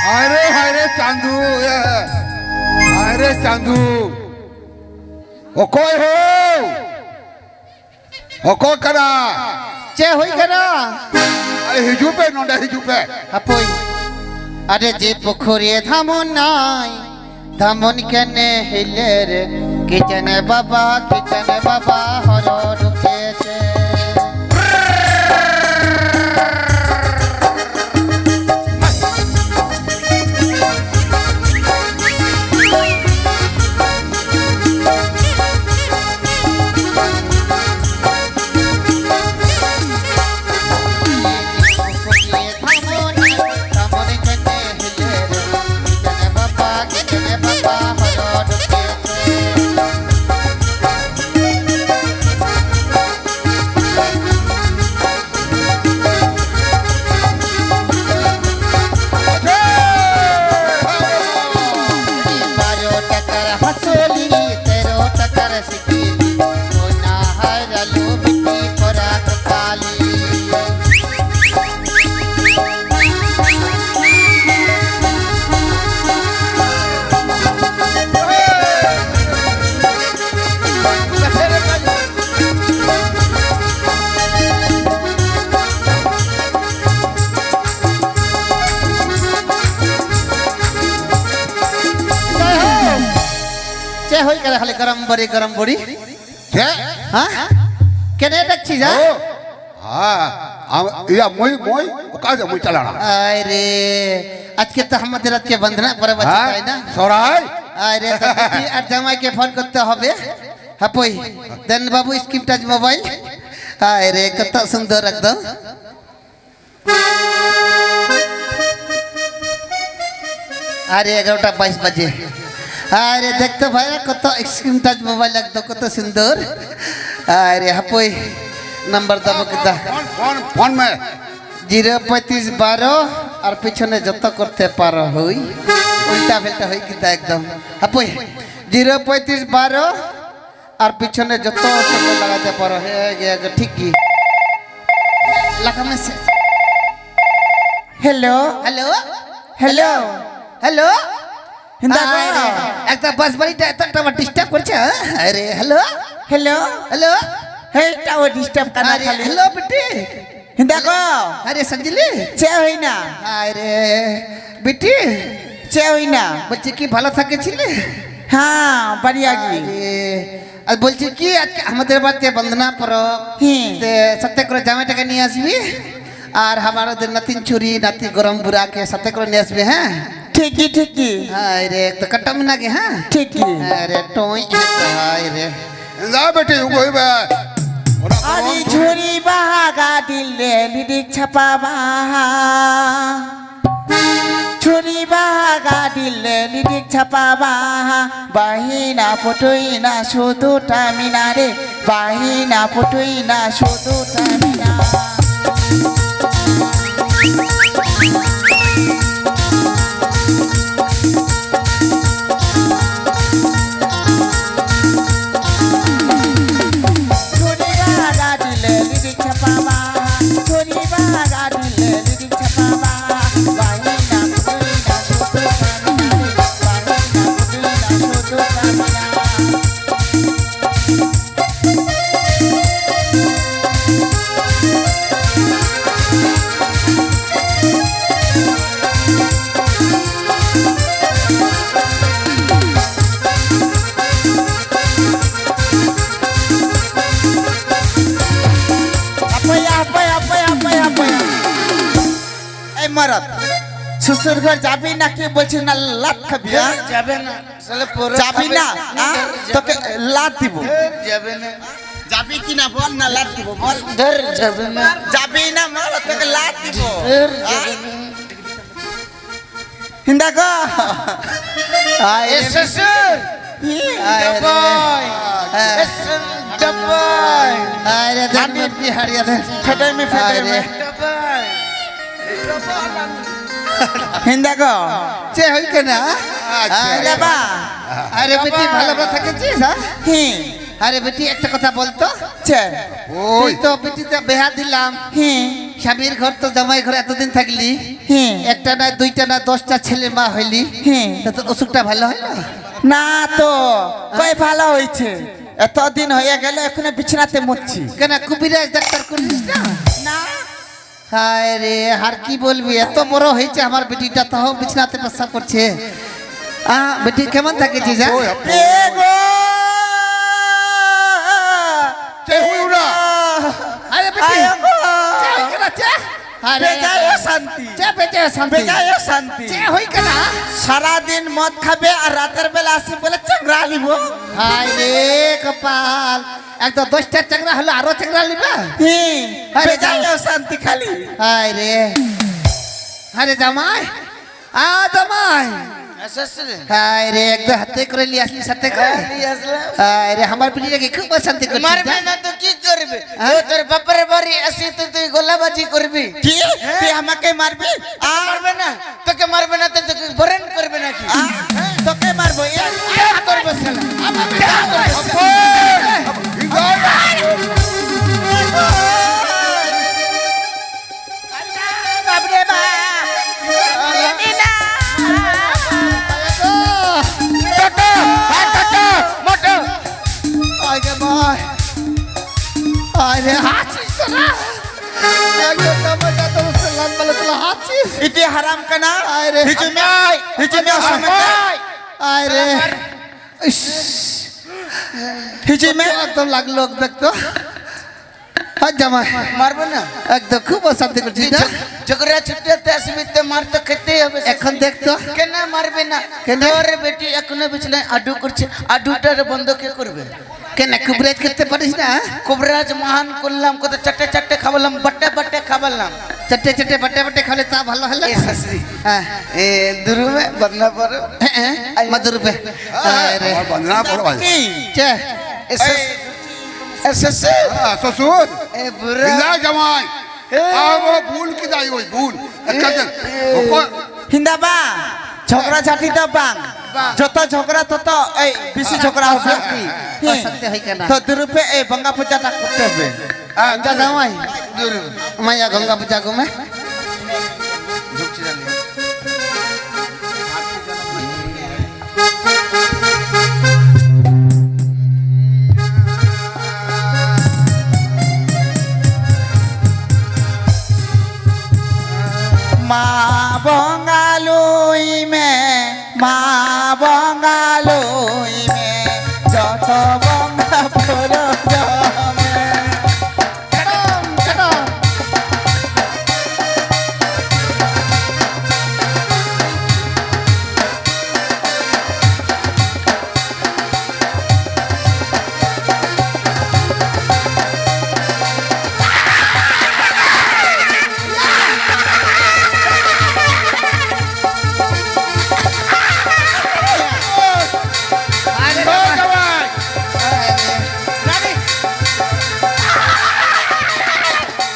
হায় রে চান্দু হায় রে চান্দু অকয় হো অকয় করা चे होई करा আরে হিজুপে নডা হিজুপে हपोई अरे जे पोखरिए धामन नाई धामन केने हिले रे किचने बाबा हर रुके छे चे होई करे खाली गरम बड़ी কে हाँ केने देखছি जा হ্যাঁ ইয়া মই কাজ মই চালানা अरे आज के तो আমাদের আজকে বন্ধনা করে বাঁচি তাই না সরাই अरे আর জামাই के फोन করতে হবে হাপই দেন বাবু স্ক্রিন টাচ মোবাইল अरे কত সুন্দর একদম अरे 11:22 बजे अरे देखते भाई कत स्क्रीन टच मोबाइल एकदम कत सुंदर अरे हपोई नंबर दबो किता ফোন মে 03512 और पिछने जत करते पारो होई उल्टा फेल्टा होई किता एकदम हपोई 03512 और पिछने जत सब लगाते पारो हे गया ठीक की लगा में से हेलो हेलो हेलो हेलो একটা বাস বাড়িটা এতটা ডিস্টার্ব করছে আরে হ্যালো হ্যালো হ্যালো হেটাও ডিস্টার্ব কানা খালি হ্যালো বেটি দেখো আরে সঞ্জলি চে হই না আরে বেটি চে হই না বলছি কি ভালো থাকেছিলে হ্যাঁ বাড়িয়া গিয়ে আর বলছি কি আজকে আমাদের বাড়িতে বন্দনা পরব সাথে করে জামাইটাকে নিয়ে আসবি আর আমাদের নাতিন চুরি নাতি গরম বুড়াকে সাথে করে নিয়ে আসবি হ্যাঁ ठीक ही अरे तो कट्टा में ना के हाँ ठीक ही अरे टोई अरे যা বেটি ওই বে अरे छोरी बहागा दिले लिडिक छपा बहा छोरी बहागा दिले लिडिक छपा बहा बाहिना पटोइना शुदु टामिना रे बाहिना पटोइना शुदु टामिना मरद ससुर घर जाबी ना के बोलछे ना लात खाबी যাবে না সালে পরে जाबी ना তোকে লাত দিব যাবে না जाबी कि ना बोल ना लात দিব बोल ধর যাবে না जाबी ना मरद তোকে लात দিব ধর যাবে না हिंदा को এ শ্বশুর দবাই দবাই अरे धन में बिहारिया दे फेटे में দবাই हिंदा को चे होई के ना अरे बा अरे बेटी ভালো কথা কেছিস হ্যাঁ আরে বেটি একটা কথা বলতো ছে ওই তো বেটিতে বিয়া দিলাম হ্যাঁ স্বামীর ঘর তো জামাই ঘরে এতদিন থাকলি হ্যাঁ। একটা না দুইটা না 10টা ছেলে মা হইলি হ্যাঁ। তা তোর অসুখটা ভালো হয় না? না তো কই ভালো হয়েছে, এতদিন হয়ে গেল এখনো বিছানাতে মরছি। কেন কুবিরাজ ডাক্তার করলিস না? না হায় রে, আর কি বলবি, এত বড় হয়েছে আমার বেটিটা, তাও বিছনাতে পেশাব করছে। বেটি কেমন থাকেছি যা? ওই আপনি এ গো চে হুই উড়া আরে বেটি আয় গো চে হই কেনা চে? আরে বেজায় শান্তি, চে বেচে শান্তি বেজায় শান্তি। চে হই কেনা? সারা দিন মদ খাবে আর রাতের বেলা আসি বলে চাংড়া নিব। হায় রে কপাল, একদম 10টা চাকরা হলো আরো চাকরা লিবা? আরে বেজায় শান্তি খালি। হায় রে, আরে জামাই, জামাই, হায় রে, একদম হাতে করে নিয়ে আসলি সাথে করে। হায় রে, আমার পিটিটাকে খুব অশান্তি করছিস মারবে না? না তো কি করবে? ও তোর বাপের বাড়ি আসি তো তুই গোলাবাজি করবি। কি তুই আমাকে মারবি? মারবে না, তোকে মারবে না তো তোকে বরণ করবে নাকি? তোকে মারবো করবে শালা। বাবরে বা আগে ভাই, আরে হাঁচিস তো না, একদম টমেটো তো সালাম বলে তোলা হাঁচিস। ইতি হারাম কানা আরে হিজুমে সমতে আরে ইস, হিজুমে একদম লাগলো দেখতো। হ্যাঁ জামাই, মারবে না, একদম খুব অশান্তি করছিস না? ঝগড়া ছুটিতে আসবি তো মার তো খেতেই হবে। এখন দেখতো কেন মারবে না? কেন? তোর বেটি এখনো বিছানায় আডু করছে, আডুটার বন্ধ কে করবে? কেন কুবরেজ করতে পারিস না? কোবরাজ মহান করলাম, কত চারটে চারটে খাওয়ালাম, বাটে বাটে খাওয়ালাম। চটে চটে বাটে বাটে খালে তা ভালো হলো। এ শাশুড়ি হ্যাঁ এ দুরুমে বদনা পর মধুর পে আরে আমার বন্দনা পড়ো ভাই কি চে এ শ্বশুর শ্বশুর এ বুড়া বিলা জামাই ও ভুল কি যাই ওই ভুল একটা দিন হিন্দাবা ঝগড়া ঝাঁটি তো বাং, যত ঝগড়া তত এই বেশি ঝগড়া হবে। অশান্তি হয় কেন? তো দুরূপে এই গঙ্গা পূজাটা করতে হবে। যা জামাই মাইয়া গঙ্গা পূজা ঘুমে মা বঙ্গালুই মে, মা বঙ্গালুই মে, যত বঙ্গা পুর জমে।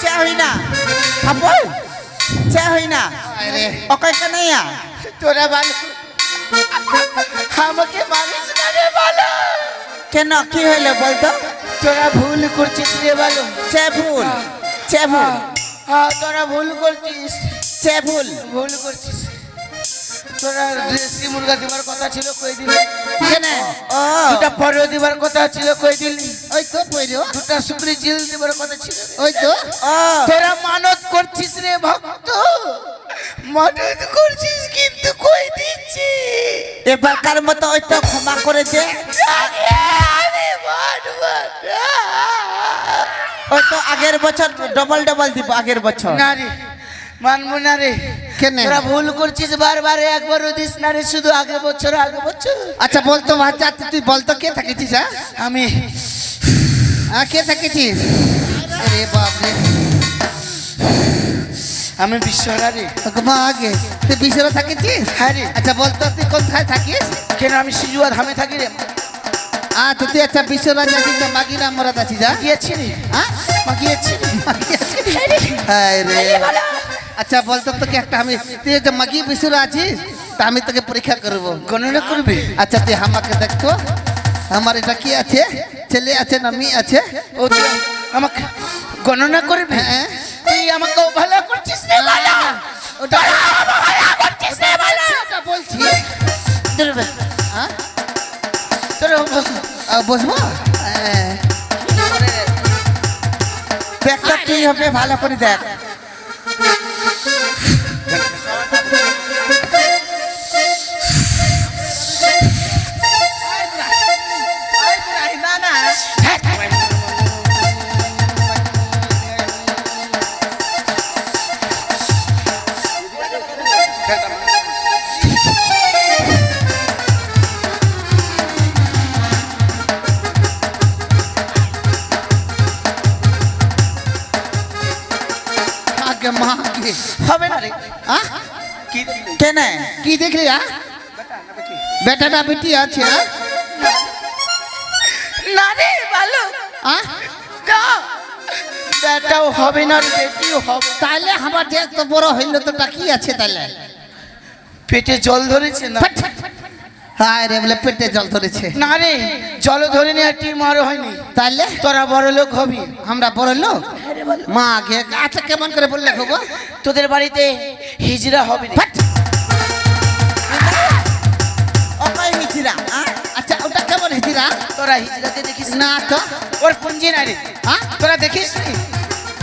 চে হই না আপু, চে হই না আরে ওকে কানাইয়া তোরা ভালো আমাকে মারিস না রে ভালো, কেন কি হইলো বলতো? তোরা ভুল করছিস রে ভালো। চে ভুল, চে ভুল, হ্যাঁ তোরা ভুল করছিস, চে ভুল। ভুল করছিস। তোরা দেশি মুরগা দিবার কথা ছিল কই দিলি? কেন ও দুটা পরেও দিবার কথা ছিল কই দিলি? ওই তো পইরো, দুটা শুকরি জিল দিবার কথা ছিল। ওই তো ও তোরা মানত করছিস রে ভক্ত, মানত করছিস কিন্তু কই দিচ্ছি এবারকার মতো ওই তো ক্ষমা করে দে। ওই তো আগের বছর ডবল ডবল দিব, আগের বছর। না রে মানবো না রে। কেন? তোরা ভুল করছিস বারবার, একবারও দিস না রে, শুধু আগে বছর আগে বছর। আচ্ছা বলতো বাচ্চা তুই বলতো কে থাকিছিস? হ্যাঁ আমি কে থাকিছিস? আরে বাপ রে, আমি বিশ্বরা রে। মা আগে তুই বিশরে থাকিছিস? হ্যাঁ রে। আচ্ছা বলতো তুই কোথায় থাকিস? কেন আমি সিজুয়া ধামে থাকি রে। তো তুই আচ্ছা বিশ্বরাজ আছিস তো মাগিরা মরাদ আছিস? যা গিয়েছি রে, হ্যাঁ গিয়েছি রে। আরে আচ্ছা বলতো তোকে একটা আমি, তুই যে মাগি বিশ্বরে আছিস তা আমি তোকে পরীক্ষা করব। গণনা করবি? আচ্ছা তুই আমাকে দেখতো, আমার এটা কি আছে, ছেলে আছে না মেয়ে আছে? ও তুই আমাকে গণনা করবি? হ্যাঁ। তুই আমাকে ভালো করছিস রে ভালো ওটা ভালো করছিস রে ভালো ওটা বলছি ধরবে হ্যাঁ তোর বসবো দেখ তো কি হবে ভালো করে দেখ না না আগে মা আগে হবে না রে হ্যাঁ কেনে কি দেখলি হ্যাঁ বেটাটা বেটি আছে হ্যাঁ না রে ভালো হ্যাঁ না বেটাও হবে না বেটিও হবে তাহলে আমার যে এত বড় হইল তো কি আছে তাহলে পেটে জল ধরেছে না হায় রে বলে পেটে জল ধরেছে না রে জল ধরে নিয়ে টিউমারও হয়নি তাহলে তোরা বড় লোক হবি আমরা বড় লোক মা আগে আচ্ছা কেমন করে বললে খবো তোদের বাড়িতে হিজড়া হবে রে। ওকাই মিছিরা আচ্ছা ওটা কেমন হিজিরা তোরা হিজড়াতে দেখিস না না তো ওর পুঞ্জি না রে হ্যাঁ তোরা দেখিস নি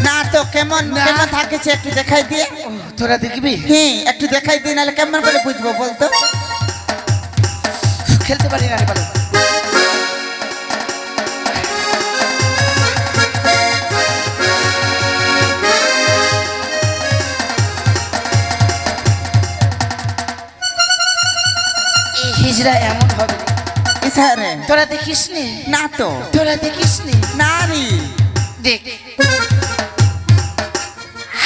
না তো কেমন কেমন থাকেছে একটু দেখাই দিয়ে তোরা দেখবি হ্যাঁ একটু দেখাই দিয়ে নাহলে কেমন করে বুঝবো বলতো খেলতে পারি না রে ভালো এই হিজড়া এমন হবে রে। ইসারে তোরা দেখিস নি না তো তোরা দেখিস নি নারী দেখ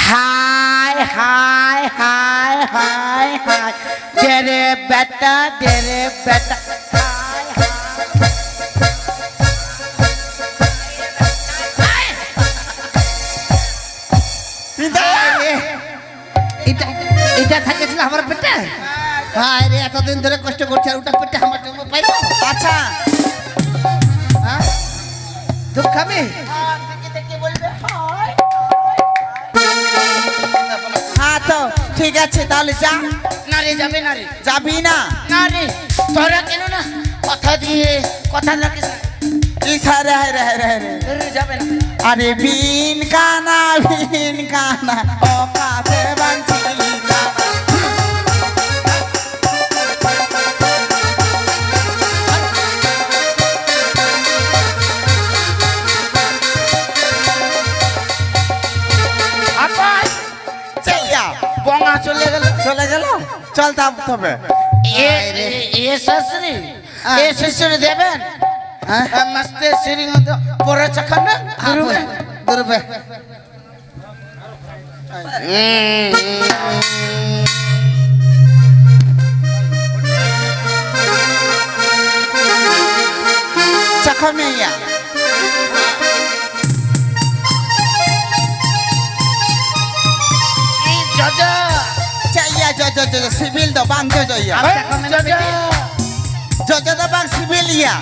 high high high high high তেরে বেটা হাই এটা এটা থাকেছিল আমার পেটে হায় রে এতদিন ধরে কষ্ট করছে আর ওটা পেটে আমার জন্য পাইবো আচ্ছা হ্যাঁ দুধ খাবি হ্যাঁ তো ঠিক আছে তাহলে যা না রে যাবে না রে যাবি না না রে তোরা কেন না কথা দিয়ে কথা রাখিস না ইসারে হায় রে হায় রে হায় রে রে, যাবে না আরে বিন কানা ও কাছে বাঞ্চি কানা আপাই চাইয়া বঙা চলে গেল চলে গেল চল তা তবে এ শাশুড়ি এ শ্বশুর দেবেন হ্যাঁ মস্তে সিরিং পরে চাখান না দুরবে চাখা মেয়া জজা চাইয়া জ সিভিল দ বাং জ ইয়া জ দ বাং সিভিল ইয়া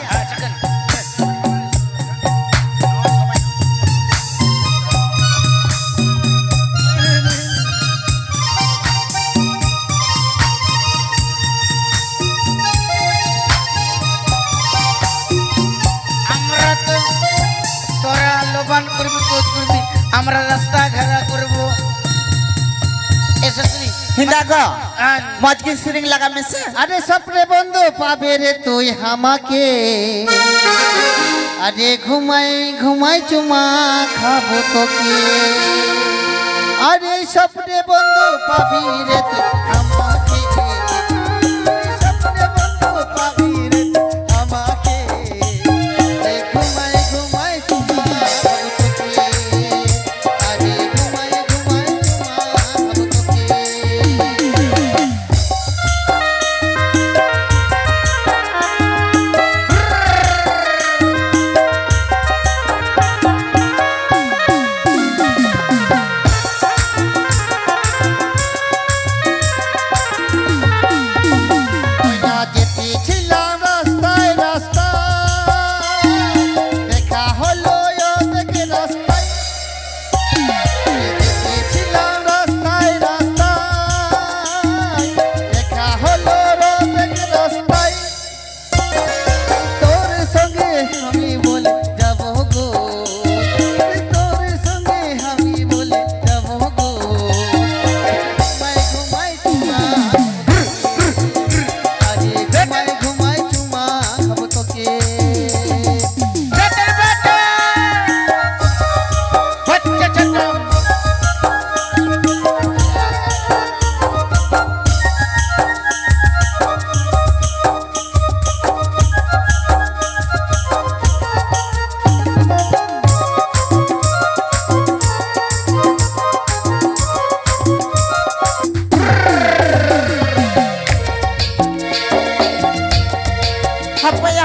আমরা তো তোরা লোবান করবি কোচ করবি আমরা রাস্তা ঘেরা করব এ শাশুড়ি হিন্দা গো আর মজ কি সিরিং লাগা মেসে আরে সপনে বন্ধু পাবে রে তুই হামাকে আরে ঘুমাই ঘুমাই চুমা খাবো তোকে আরে সপনে বন্ধু পাবি রে তুই আমাকে সপনে বন্ধু পাবি রে তুই আমাকে আরে ঘুমাই ঘুমাই চুমা খাবো তোকে আরে ঘুমাই ঘুমাই চুমা খাবো তোকে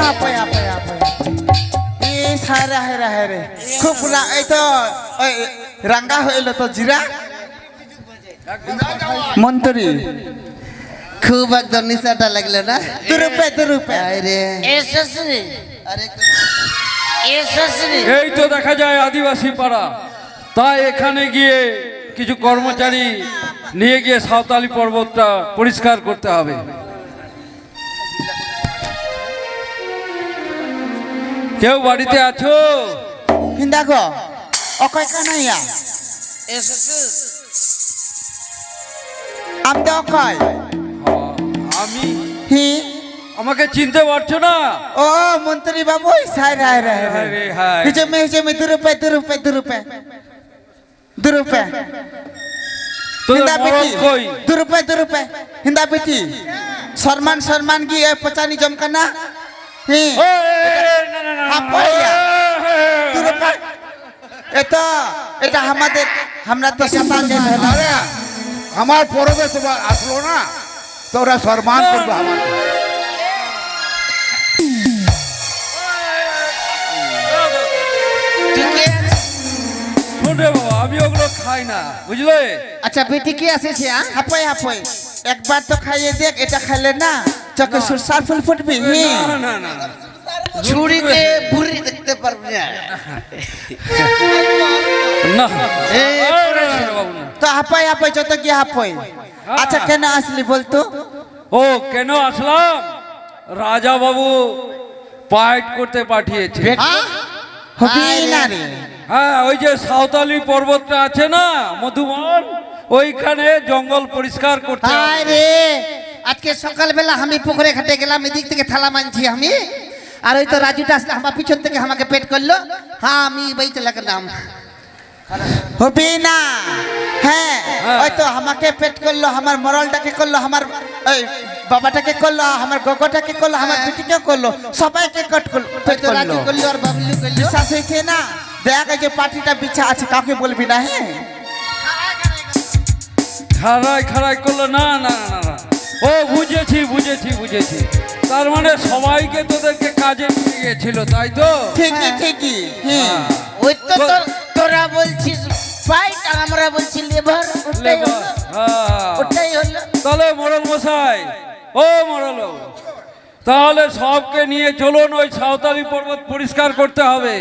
হাপয় ইস হায় রে খুব এই তো ওই রাঙ্গা হইল তো জিরা মন্ত্রী খুব একদম নিশাটা লাগলো না 2 রুপে আরে এসেছি আরে এসেছি এই তো দেখা যায় আদিবাসী পাড়া, তাই এখানে গিয়ে কিছু কর্মচারী নিয়ে গিয়ে সাঁওতালি পর্বতটা পরিষ্কার করতে হবে। কেউ বাড়িতে আছো? হিন্দাগো অকয় কানাইয়া এসেছি আমতে অকয় আমি, হি আমাকে চিনতে পারছো না? ও মন্ত্রী বাবু সাই রায় আরে হায়। হিজমে 2 রুপে তোদের হিন্দা মরদ বেটি কই? 2 রুপে হিন্দা বেটি সম্মান কি পচানি জমকানা হি হাপয়া 2 রুপে এটা আমরা তো সাতাল দিন হলো আরে আমার পরবে তোমার আসলো না, তোরা সম্মান করবে আমার। শোনে বাবা, আমি ওগুলো খাই না, বুঝলে? আচ্ছা বেটি কি আসেছে হাপয় একবার তো খাইয়ে দেখ, এটা খাইলে না চোখে সুরসার ফুল ফুটবি হি না না না না। ছুরিতে বুড়ি দেখতে পারবি না না এই বাবু না। তো হাপয় যত কি হাপয় আচ্ছা কেন আসলি বলতো ও কেন আসলাম? রাজা বাবু পাইট করতে পাঠিয়েছে। হবি না রে হ্যাঁ, ওই যে সাঁওতালি পর্বতটা আছে না মধুবন, ওইখানে জঙ্গল পরিষ্কার করতে হবে। হায় রে আজকে সকালবেলা আমি পুকুরে ঘাটে গেলাম, এদিক থেকে থালা মানছি আমি, আর ওই তো রাজুটা আসলে আমার পিছন থেকে আমাকে পেট করলো, হ্যাঁ আমি বাইতে লাগলাম। হবি না হ্যাঁ হ্যাঁ। ওই তো আমাকে পেট করলো, আমার মরলটাকে করলো, আমার এই বাবাটাকে করলো, আমার গগটাকে করলো, আমার পিটিকে করলো, সবাইকে কট করলো ওই পেট তো রাজু করলো। করলো আর বাবলু করলো। বিশ্বাস হয়েছে না? দেখ এই যে পার্টিটা বিছা আছে, কাউকে বলবি না হ্যাঁ খাড়াই করলো না না না না। ও বুঝেছি, তার মানে সবাইকে তোদেরকে কাজে নিয়ে গেছিল, তাই তো? ঠিকই হ্যাঁ ওই তো তোরা বলছিস ফাইট আর আমরা বলছি লেবার, লেবার, হ্যাঁ। ওটাই হলো। তাহলে মোড়ল মশাই, ও মোড়ল বাবু, তাহলে সবকে নিয়ে চলুন, ওই সাঁওতালি পর্বত পরিষ্কার করতে হবে।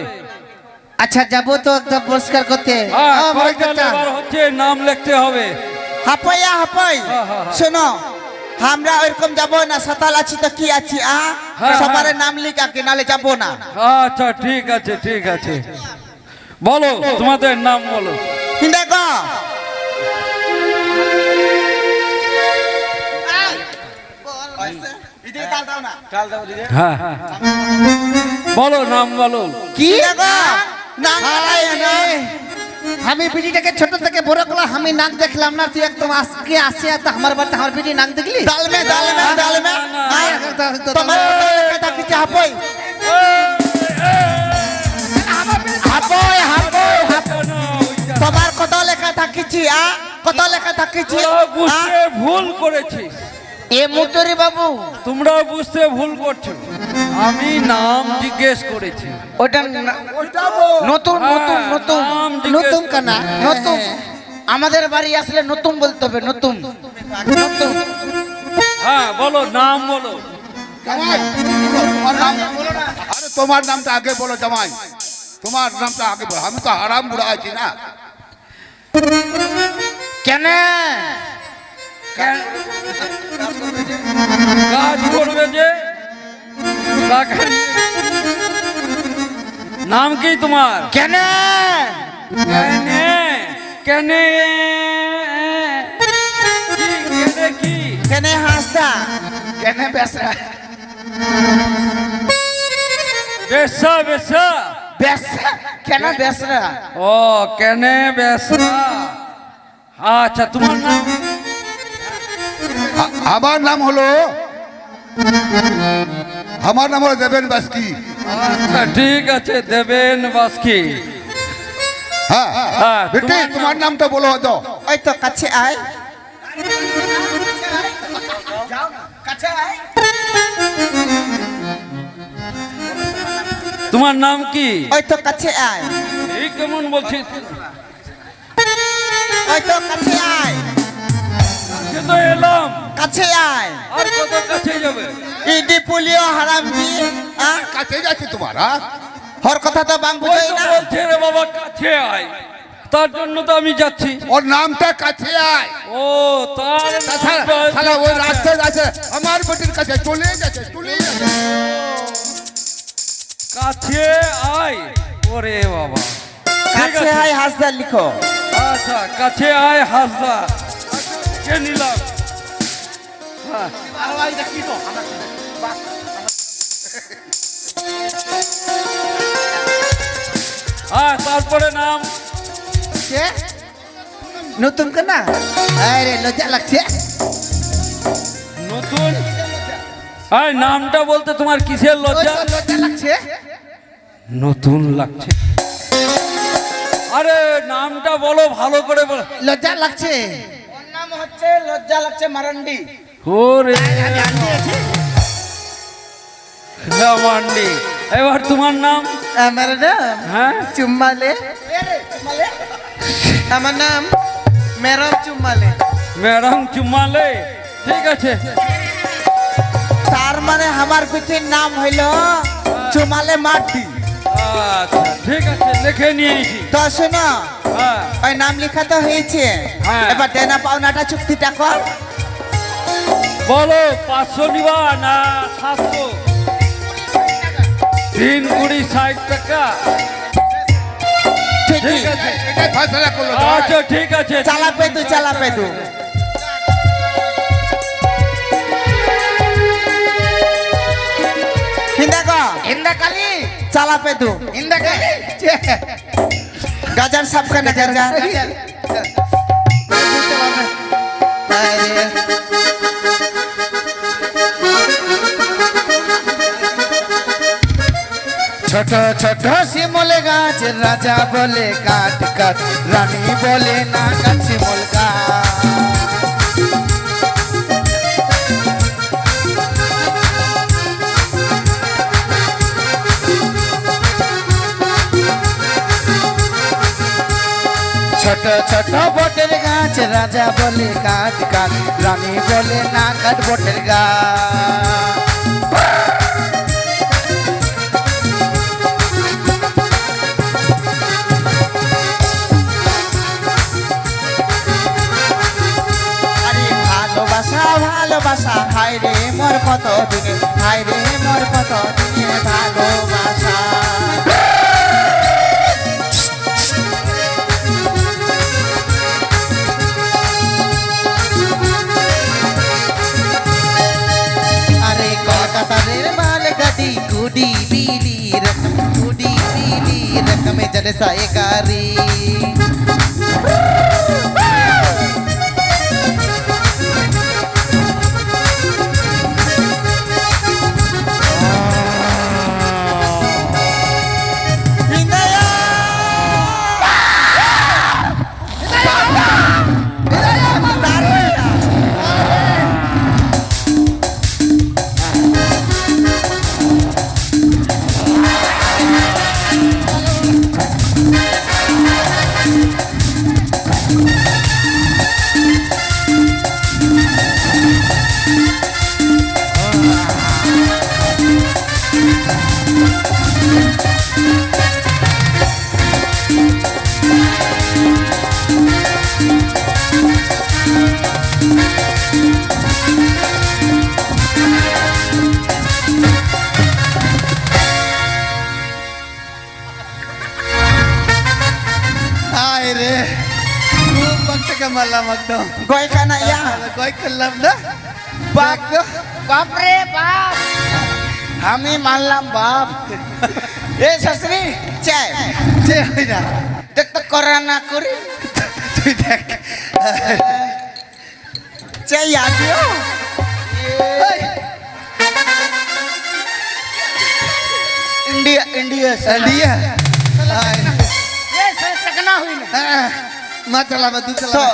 আচ্ছা যাবো তো একদম পরিষ্কার করতে। হ্যাঁ, ও, বড় কয়টা চাচা। লেবার হচ্ছে নাম লিখতে হবে। হাপই হ্যাঁ। শোনো, আমরা ওইরকম যাবো না, সাতাল আছি তো কি আছি হ্যাঁ। সবার নাম লিখাকে নালে যাবো না। আচ্ছা ঠিক আছে, বলো তোমাদের নাম বলো। দেখো হ্যাঁ, বলো নাম বলো। কি দেখো নাম আমি বিটিটাকে ছোট থেকে বড় করলাম, আমি নাক দেখলাম না, তুই একদম আজকে আসে তো আমার বাড়িতে আমার বিটি নাক দেখলি? ডালমে তোমার কথা কিছু হাপই তোমার কত লেখা থাকিছি কত লেখা থাকিছি তোরা বুঝতে ভুল করেছিস, এ মুতরি বাবু তোমরা বুঝতে ভুল করছো। আমি নাম জিজ্ঞেস করেছি। ওটা নতুন নাম জিজ্ঞেস নতুন কানা নতুন আমাদের বাড়ি আসলে নতুন বলতে হবে, নতুন। হ্যাঁ বলো, নাম বলো। জামাই তোমার নাম আরে তোমার নামটা আগে বলো জামাই, তোমার নামটা আগে বলো, আমি তো হারাম বুড়া আছি না। কেন কাজ করবে যে টাকা নিয়ে। নাম কি তোমার? কেন কেনে কি? কেনে হাসতা কেন বেসরা বেশা বেসরা কেন বেসরা? ও কেনে বেশা। আচ্ছা তোমার নাম? আমার নাম হলো দেবেন বাস্কি। আচ্ছা ঠিক আছে, দেবেন বাস্কি। হ্যাঁ হ্যাঁ, বেটি তোমার নামটা বলো তো। ওই তো কাছে আয় তোমার নাম কি? ওই তো কাছে আয়, এই কেমন বলছিস? ওই তো কাছে আয়, সে তো এলাম, কাছে আয়। আর কত কাছে যাবে? ইডি পুলিও হারামজি, কাছে যাচ্ছে তোমার, হ্যাঁ? হর কথা তো বাং ওই বুঝাই তো না। বলছে রে বাবা কাছে আয়, তার জন্য তো আমি যাচ্ছি। ওর নামটা কাছে আয়। ও তার শালা ওই রাস্তায় আছে আমার বেটির কাছে চলে যাচ্ছে, চলে যাচ্ছে। কাছে আয়, ওরে বাবা, ঠিক কাছে আছে। আয় হাসদার লিখো। আচ্ছা, কাছে আয় হাসদা, কে নিলাম। হ্যাঁ, হ্যাঁ, তারপরে নাম। কে নতুন কেনা? আরে লজ্জা লাগছে। নতুন? আয়, নামটা বলতে তোমার কিসের ওই লজ্জা? তো লজ্জা লাগছে। নতুন লাগছে। আরে নামটা বলো, ভালো করে বলো। লজ্জা লাগছে। ওর নাম হচ্ছে লজ্জা লাগছে মারান্ডি। ওরে আমি আনতে আছি। মান্ডি, এবার তোমার নাম? আমার নাম হ্যাঁ, চুম্মালে। আমার নাম মেরম চুম্মালে। ম্যাডাম চুম্মালে, ঠিক আছে। তার মানে আমার বেটির নাম হইল চুমালে মাটি। আচ্ছা, ঠিক আছে, লিখে নিয়েছি। তো শোনো, হ্যাঁ, ওই নাম লেখা তো হয়েছে, হ্যাঁ। এবার দেনা পাওনাটা চুক্তিটা কর। বলো 500 নিবা না 700? 3 কুড়ি 60 টাকা, ঠিকই, ঠিক আছে। এটাই ফয়সালা করলো। আচ্ছা, ঠিক আছে। চালাপে তু, চালাপে তু। হিন্দা ক হিন্দা কালি, চালাপে তু। হিন্দা কালি। গাজার সাপ খানে গাজার। ছোট ছোট শিমুল গাছ রাজা বলে কাট কাট, রানী বলে না কাট শিমুল গাছ। ছোট ছোট বটের গাছ রাজা বলে কাট কাট, রানী বলে না কাট বটের গাছ। আরে ভালোবাসা ভালোবাসা, হায় রে মোর কত দিনে, হায় রে মোর কত দিনে ভালোবাসা। আরে কলকাতার মাল গাড়ি গুডি বিলি রকম, গুডি বিলি রকম জলসা এ গাড়ি। হায় রে, খুব ভক্তকে মারলাম একদম। গয় কানা ইয়া কয় করলাম না বাপ, বাপ রে বাপ, আমি মানলাম বাপ। এ শাস্ত্রী, চাই যে হয় না। দেখ তো করা না করি। তুই দেখ চাই আদিও। इंडिया इंडिया से लिया ये सर सकना हुई ना। মা চালা মা তুই তো চালা।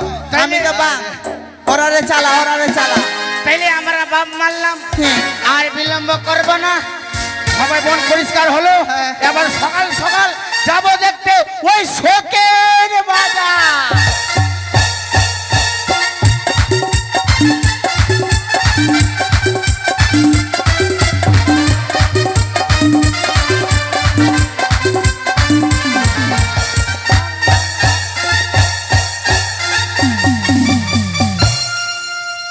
আমি তো বাং ওরারে চালা, ওরারে চালা। पहले हमारा बाप मानलाम ঠিক, আর বিলম্ব করব না। সবাই বন পরিষ্কার হলো হ্যাঁ। এবার সকাল সকাল